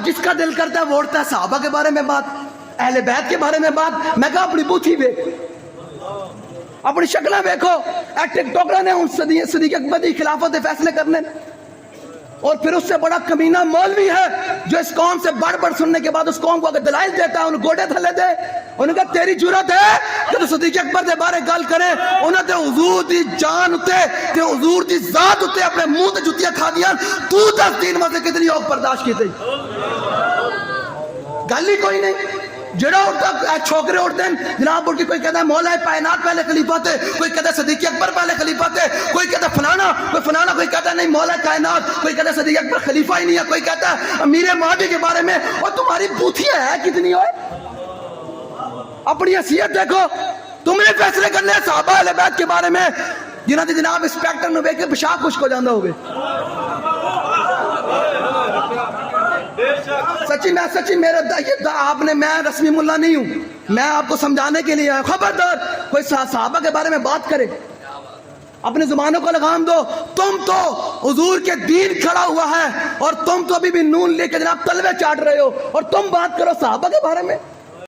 جس کا دل کرتا ہے وہ اڑتا ہے صحابہ کے بارے میں بات، اہل بیت کے بارے میں بات. میں کہا اپنی بوتھی دیکھ، اپنی شکلیں دیکھو. ٹک ٹاکر نے ان صدیق اکبر کی خلافت فیصلے کرنے، اور پھر اس سے بڑا کمینہ مولوی ہے جو اس قوم سے بڑھ بڑھ سننے کے بعد اس قوم کو اگر دلائل دیتا ہے، ان گوڑے تھلے دے. انہوں نے کہا تیری جرات ہے کہ تو صدیق اکبر دے بارے گل کرے. انہوں نے حضور دی جان اتے تے حضور دی ذات اتے اپنے منہ تے جتیاں کھا دیاں. تو 10 دن واسطے کتنی اوق برداشت کی تھی؟ گل ہی کوئی نہیں. جڑا اٹھتا چھوکرے اٹھتے ہیں جناب اٹھ کے، کوئی کہتا ہے مولا کائنات پہلے خلیفہ تھے، کوئی کہتا ہے صدیق اکبر پہلے خلیفہ تھے، کوئی کہتا ہے فلانا، کوئی فلانا، کوئی کہتا ہے نہیں مولا کائنات، کوئی کہتا ہے صدیق اکبر خلیفہ ہی نہیں ہے، کوئی کہتا ہے امیر مہدی کے بارے میں. اور تمہاری بوتھیاں ہے کتنی ہوئے؟ اپنی حیثیت دیکھو. تم نے فیصلے کرنے ہیں صحابہ اہل بیت کے بارے میں جنہاں دی جناب انسپیکٹر نو ویکھ کے پیشاب خشک ہو جاندا ہوگے. سچی میرے آپ نے، میں رسمی ملا نہیں ہوں، میں آپ کو سمجھانے کے لیے خبردار کوئی صحابہ کے بارے میں بات کرے اپنے زبانوں کو لگام دو. تم تو حضور کے دین کھڑا ہوا ہے اور تم تو ابھی بھی نون لے کے جناب تلوے چاٹ رہے ہو، اور تم بات کرو صحابہ کے بارے میں.